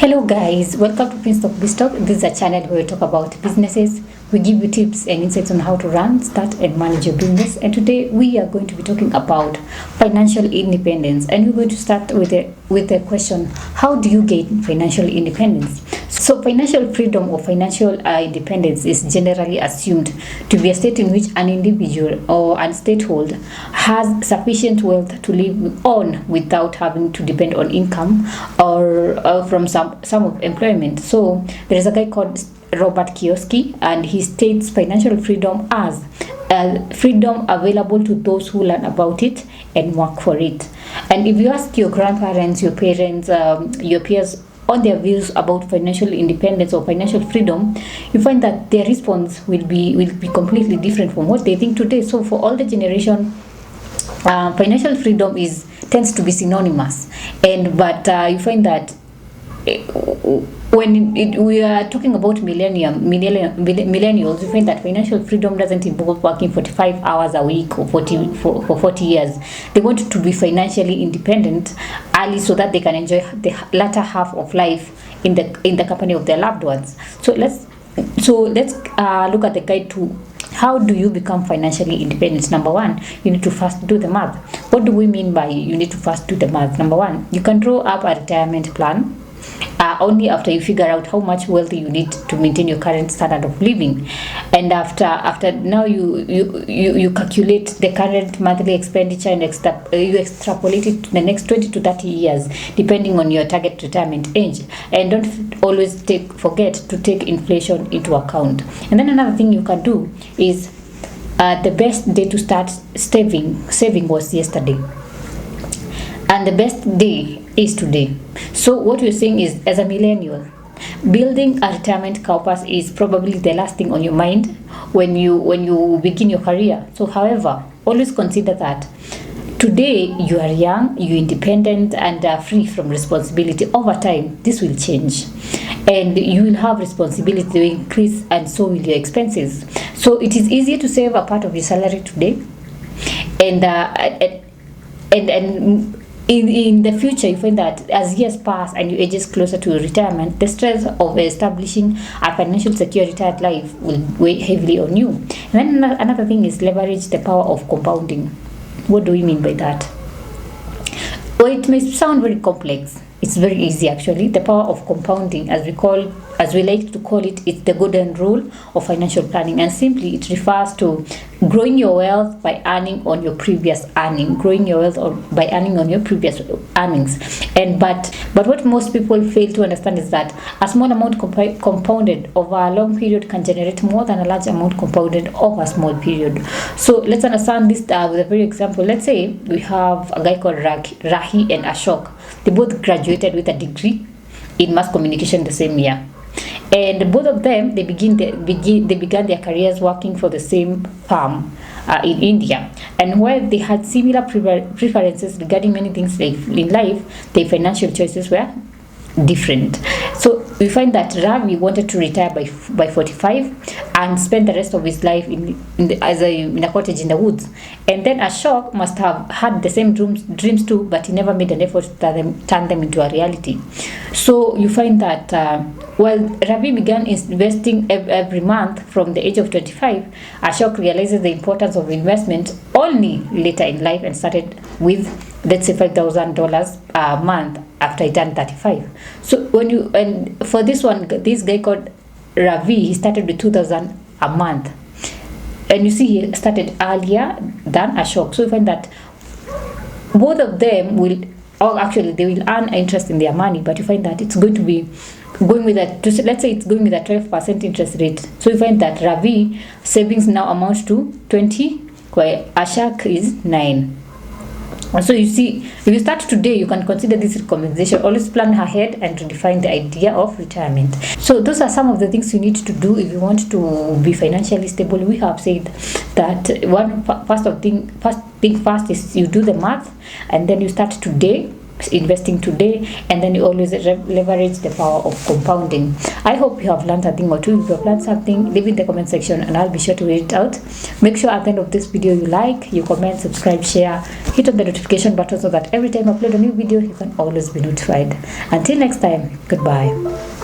Hello guys, welcome to Finstock BIZTAWK. This is a channel where we talk about businesses. We give you tips and insights on how to run, start and manage your business. And today we are going to be talking about financial independence. And we're going to start with the question, how do you gain financial independence? So financial freedom or financial independence is generally assumed to be a state in which an individual or a stakeholder has sufficient wealth to live on without having to depend on income or from some of employment. So there is a guy called Robert Kiyosaki, and he states financial freedom as freedom available to those who learn about it and work for it. And if you ask your grandparents, your parents, your peers on their views about financial independence or financial freedom, you find that their response will be completely different from what they think today. So for all the generation, financial freedom tends to be synonymous, but you find that when we are talking about millennials, you find that financial freedom doesn't involve working 45 hours a week or for 40 years. They want to be financially independent early so that they can enjoy the latter half of life in the company of their loved ones. So let's look at the guide to how do you become financially independent. Number one, you need to first do the math. What do we mean by you need to first do the math? Number one, you can draw up a retirement plan only after you figure out how much wealth you need to maintain your current standard of living. And after now you calculate the current monthly expenditure and you extrapolate it to the next 20 to 30 years depending on your target retirement age. And don't always forget to take inflation into account. And then another thing you can do is the best day to start saving was yesterday, and the best day is today. So what you're saying is, as a millennial, building a retirement corpus is probably the last thing on your mind when you begin your career. So however, always consider that today you are young, you're independent and free from responsibility. Over time this will change and you will have responsibility to increase, and so will your expenses. So it is easier to save a part of your salary today, and in the future, you find that as years pass and you ages closer to retirement, the stress of establishing a financial secure retired life will weigh heavily on you. And then another thing is leverage the power of compounding. What do we mean by that? Well, it may sound very complex. It's very easy actually. The power of compounding, as we like to call it, it's the golden rule of financial planning, and simply it refers to growing your wealth by earning on your previous earnings. And but what most people fail to understand is that a small amount compounded over a long period can generate more than a large amount compounded over a small period. So let's understand this with a very example. Let's say we have a guy called Rahi and Ashok. They both graduated with a degree in mass communication the same year, and both of them they began their careers working for the same firm in India. And while they had similar preferences regarding many things in life, their financial choices were different. So we find that Ravi wanted to retire by 45 and spend the rest of his life in a cottage in the woods. And then Ashok must have had the same dreams too, but he never made an effort to turn them into a reality. So you find that while Ravi began investing every month from the age of 25, Ashok realizes the importance of investment only later in life and started with, let's say, $5,000 a month after he turned 35. So for this guy called Ravi, he started with 2,000 a month, and you see he started earlier than Ashok. So you find that both of them they will earn interest in their money, but you find that it's going to be going with a 12% interest rate. So you find that Ravi savings now amounts to 20, while Ashok is 9. So you see, if you start today, you can consider this recommendation. Always plan ahead and redefine the idea of retirement. So those are some of the things you need to do if you want to be financially stable. We have said that first thing first is you do the math, and then you start today investing today, and then you always leverage the power of compounding. I hope you have learned a thing or two. If you have learned something, leave in the comment section and I'll be sure to read it out. Make sure at the end of this video you like, you comment, subscribe, share, hit on the notification button so that every time I upload a new video you can always be notified. Until next time, goodbye.